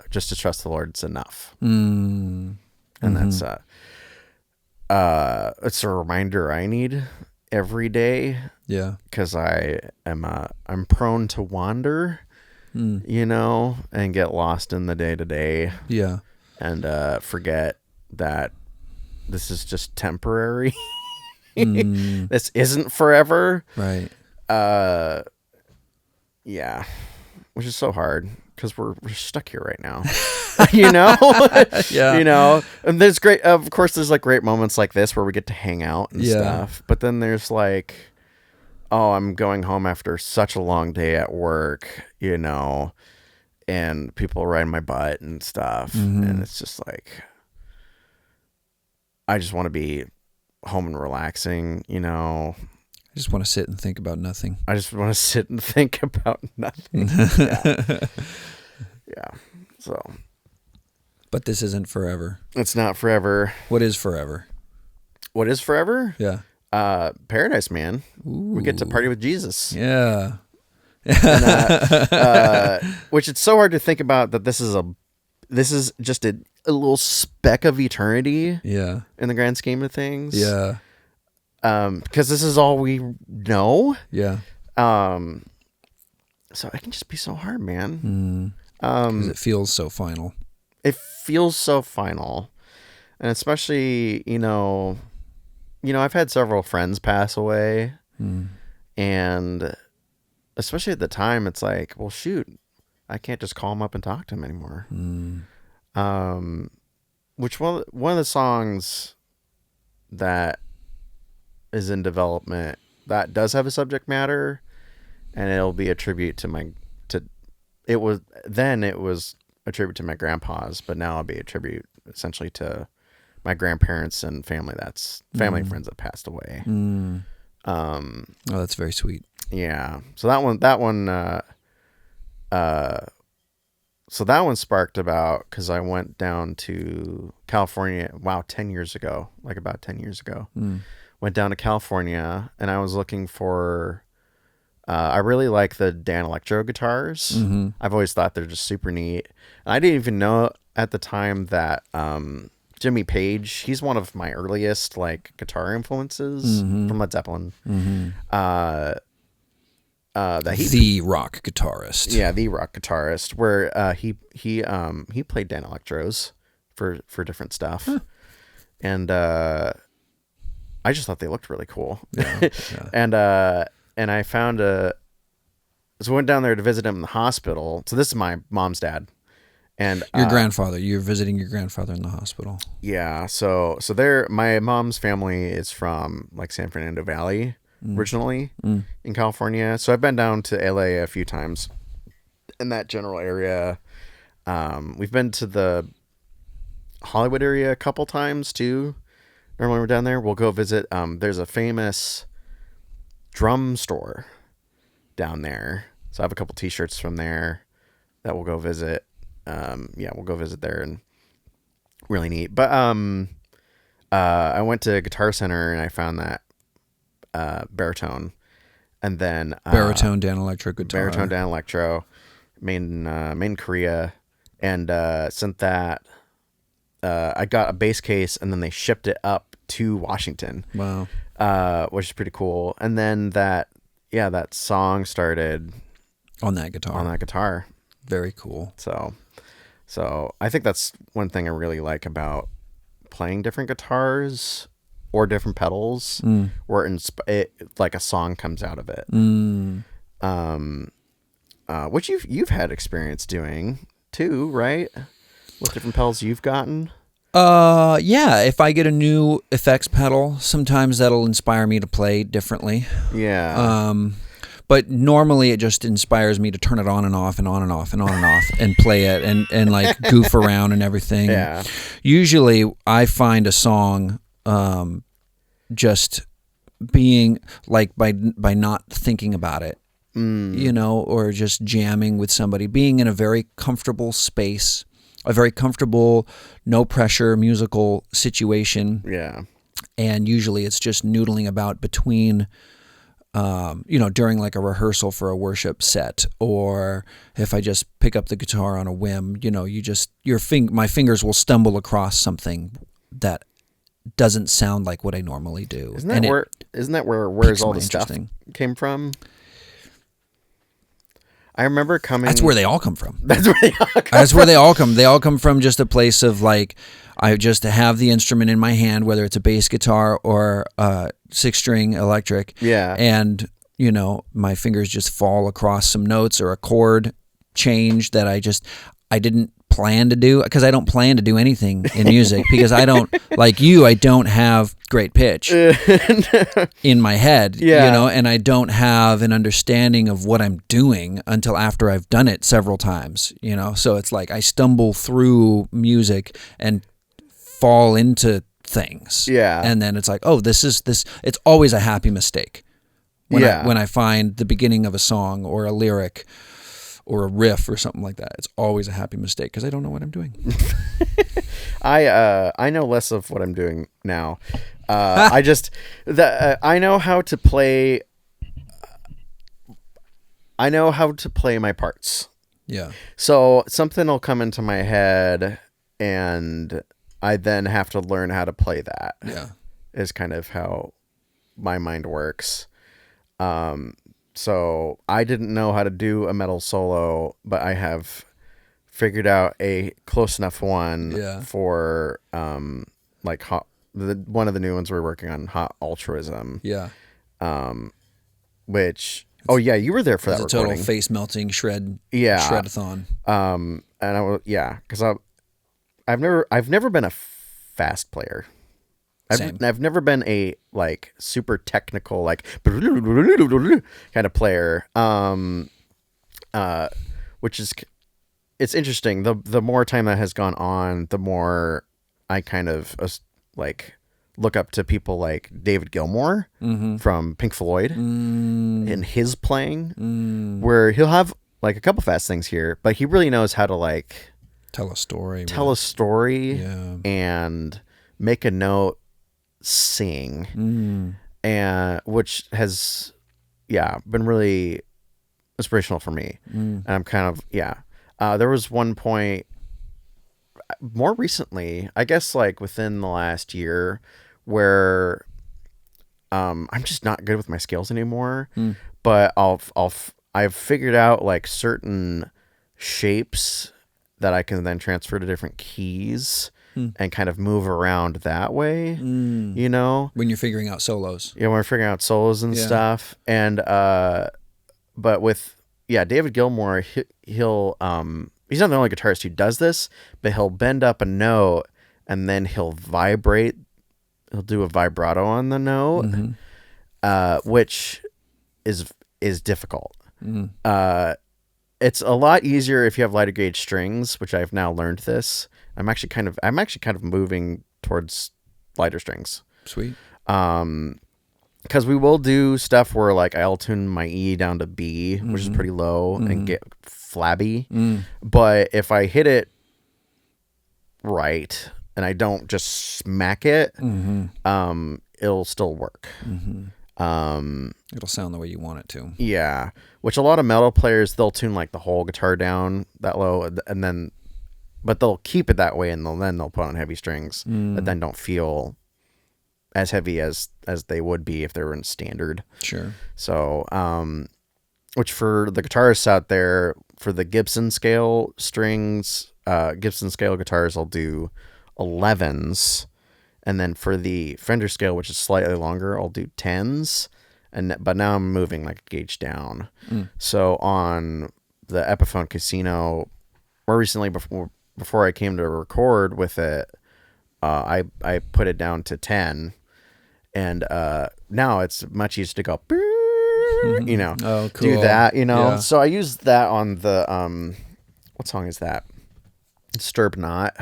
just to trust the Lord, it's enough. And that's, it's a reminder I need every day. Yeah. Cause I'm prone to wander, and get lost in the day to day. Yeah. And, forget that this is just temporary. This isn't forever. Right. Yeah. Which is so hard because we're stuck here right now. Yeah. And there's of course there's like great moments like this where we get to hang out and stuff. But then there's like, oh, I'm going home after such a long day at work, and people riding my butt and stuff. And it's just like, I just want to be home and relaxing, I just want to sit and think about nothing. I just want to sit and think about nothing. Yeah. So. But this isn't forever. It's not forever. What is forever? What is forever? Yeah. Paradise, man. Ooh. We get to party with Jesus. Yeah. And, which it's so hard to think about that this is just a little speck of eternity. Yeah. In the grand scheme of things. Yeah. Because this is all we know. Yeah. So it can just be so hard, man. Because it feels so final. It feels so final. And especially, I've had several friends pass away. And especially at the time, it's like, well, shoot, I can't just call them up and talk to them anymore. Which one of the songs that is in development that does have a subject matter, and it'll be a tribute to it was a tribute to my grandpa's, but now it'll be a tribute essentially to my grandparents and family and friends that passed away. Oh, that's very sweet. Yeah. So that one sparked about, because I went down to California, about 10 years ago. Went down to California, and I was looking for, I really like the Dan Electro guitars. I've always thought they're just super neat. And I didn't even know at the time that Jimmy Page, he's one of my earliest like guitar influences from Led Zeppelin. The rock guitarist. Yeah, the rock guitarist, where he played Dan Electros for different stuff. And I just thought they looked really cool. Yeah. And I found So we went down there to visit him in the hospital. So this is my mom's dad. And Your grandfather. You're visiting your grandfather in the hospital. Yeah. So there, my mom's family is from like San Fernando Valley originally in California. So I've been down to LA a few times in that general area. We've been to the Hollywood area a couple times too. Normally we're down there. We'll go visit. There's a famous drum store down there. So I have a couple t-shirts from there that we'll go visit. We'll go visit there, and really neat. But I went to Guitar Center and I found that baritone, and then Baritone Dan Electro guitar. Baritone Dan Electro, made in Korea, and sent that. I got a bass case, and then they shipped it up to Washington. Wow, which is pretty cool. And then that song started on that guitar. Very cool. So I think that's one thing I really like about playing different guitars or different pedals, where it like a song comes out of it. Which you've had experience doing too, right? With different pedals you've gotten. Yeah. If I get a new effects pedal, sometimes that'll inspire me to play differently. Yeah. But normally it just inspires me to turn it on and off and on and off and on and off and play it and like goof around and everything. Yeah. Usually I find a song just being like by not thinking about it, or just jamming with somebody, being in a very comfortable space, a very comfortable, no pressure musical situation. Yeah. And usually it's just noodling about between during like a rehearsal for a worship set, or if I just pick up the guitar on a whim, my fingers will stumble across something that doesn't sound like what I normally do. Isn't that where where's all the stuff came from? I remember coming. That's where they all come from. That's where they all come That's where they all come. They all come from just a place of like, I just have the instrument in my hand, whether it's a bass guitar or a 6-string electric. Yeah. And, my fingers just fall across some notes or a chord change that I didn't plan to do, because I don't plan to do anything in music because I don't, like you, I don't have great pitch in my head, and I don't have an understanding of what I'm doing until after I've done it several times, so it's like I stumble through music and fall into things. Yeah. And then it's like, oh, this. It's always a happy mistake when I find the beginning of a song or a lyric or a riff or something like that. It's always a happy mistake because I don't know what I'm doing. I know less of what I'm doing now. I know how to play. I know how to play my parts. Yeah. So something will come into my head, and I then have to learn how to play that. Yeah. Is kind of how my mind works. So I didn't know how to do a metal solo, but I have figured out a close enough one for like one of the new ones we're working on, Hot Altruism. Yeah. Which you were there for that recording. Total face melting shred-a-thon. And I was because I've never been a fast player. I've never been a like super technical like kind of player. Which is, it's interesting. The more time that has gone on, the more I kind of like look up to people like David Gilmour from Pink Floyd and his playing, where he'll have like a couple fast things here, but he really knows how to like tell a story and make a note, sing, and which has been really inspirational for me. And I'm kind of there was one point more recently, I guess like within the last year, where I'm just not good with my scales anymore, but I've figured out like certain shapes that I can then transfer to different keys and kind of move around that way, when you're figuring out solos. When we're figuring out solos and stuff. And, but with David Gilmour, he'll he's not the only guitarist who does this, but he'll bend up a note and then he'll vibrate. He'll do a vibrato on the note, which is difficult. It's a lot easier if you have lighter gauge strings, which I've now learned this. I'm actually kind of moving towards lighter strings. Sweet. Because we will do stuff where like I'll tune my E down to B, which is pretty low, and get flabby. But if I hit it right and I don't just smack it, it'll still work. It'll sound the way you want it to. Yeah, which a lot of metal players, they'll tune like the whole guitar down that low, and then, but they'll keep it that way, and then they'll put on heavy strings that then don't feel as heavy as they would be if they were in standard. Sure. So, which for the guitarists out there, for the Gibson scale strings, Gibson scale guitars, I'll do 11s. And then for the Fender scale, which is slightly longer, But now I'm moving like a gauge down. So on the Epiphone Casino, more recently, before I came to record with it, I put it down to 10. And now it's much easier to go, oh, cool. do that, Yeah. So I use that on the, what song is that? Disturb Not,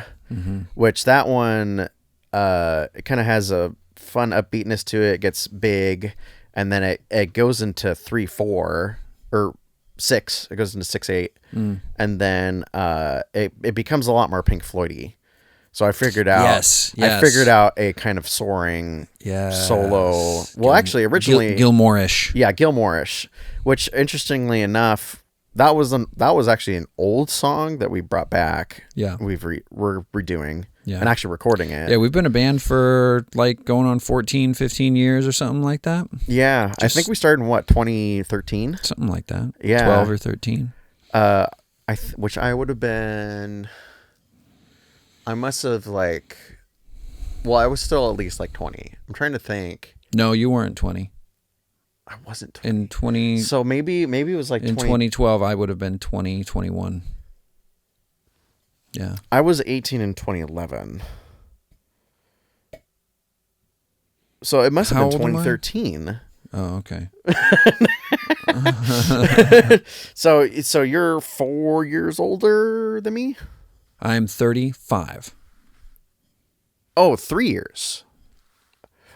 which that one, it kind of has a fun upbeatness to it. It gets big, and then it goes into 3/4 or 6. It goes into 6/8, and then it becomes a lot more Pink Floyd-y. So I figured out. Yes. I figured out a kind of soaring solo. Well, actually, originally Gilmour-ish. Yeah, Gilmour-ish. Which, interestingly enough, that was actually an old song that we brought back. Yeah, we're redoing. Yeah. And actually recording it. Yeah, we've been a band for like going on 14, 15 years or something like that. Yeah, I think we started in 2013? Something like that. Yeah. 12 or 13. Which I would have been, I must have I was still at least like 20. I'm trying to think. No, you weren't 20. I wasn't 20. In 20. So maybe it was like in 2012, I would have been 20, 21. Yeah. I was 18 in 2011. So it must have been 2013. Oh, okay. So you're 4 years older than me? I'm 35. Oh, 3 years.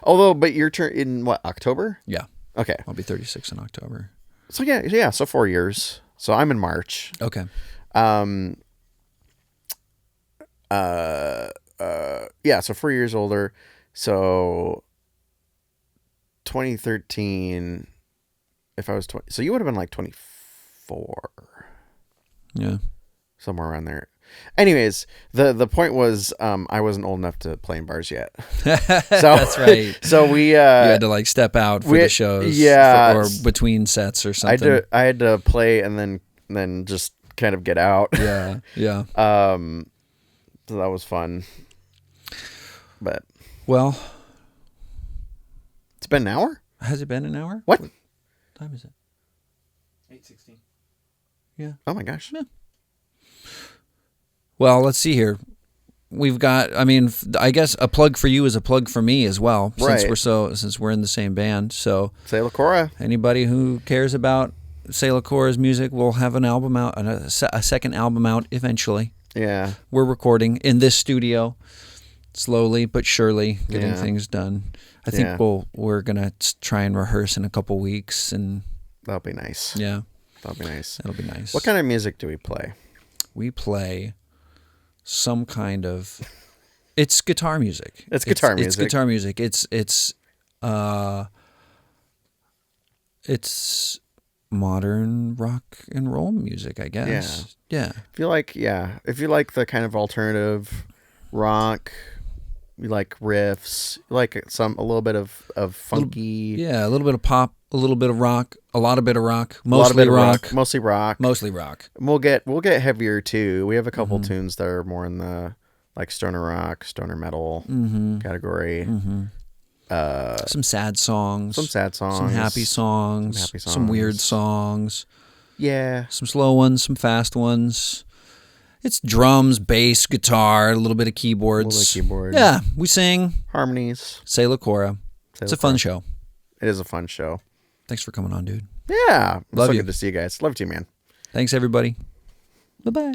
Although, but your turn in what, October? Yeah. Okay. I'll be 36 in October. So yeah, so 4 years. So I'm in March. Okay. So 4 years older. So 2013, if I was 20, so you would have been like 24. Yeah. Somewhere around there. Anyways, the point was, I wasn't old enough to play in bars yet. So that's right. So we, you had to like step out for the shows. Yeah. Or between sets or something. I had to play and then just kind of get out. Yeah. Yeah. So that was fun. But well, it's been an hour? Has it been an hour? What time is it? 8:16. Yeah. Oh my gosh. Yeah. Well, let's see here. We've got, I guess a plug for you is a plug for me as well, right. since we're in the same band. So Say La Cora. Anybody who cares about Say La Cora's music will have an album out, a second album out eventually. Yeah. We're recording in this studio, slowly but surely getting things done. I think we're gonna try and rehearse in a couple weeks, and that'll be nice. Yeah, that'll be nice. That'll be nice. What kind of music do we play? We play some kind of. It's guitar music. It's guitar music. It's guitar music. It's modern rock and roll music, I guess. Yeah. If you like the kind of alternative rock, you like riffs, you like a little bit of funky. A little bit of pop, a little bit of rock, a lot of bit of rock, mostly rock. Mostly rock. Mostly rock. We'll get heavier too. We have a couple tunes that are more in the like stoner rock, stoner metal category. Some sad songs. Some sad songs. Some happy songs. Some weird songs. Yeah. Some slow ones, some fast ones. It's drums, bass, guitar, a little bit of keyboards. A little bit of keyboard. Yeah, we sing. Harmonies. Say La Cora. It's a fun show. It is a fun show. Thanks for coming on, dude. Yeah. Love so you. good to see you guys. Love you, man. Thanks, everybody. Bye-bye.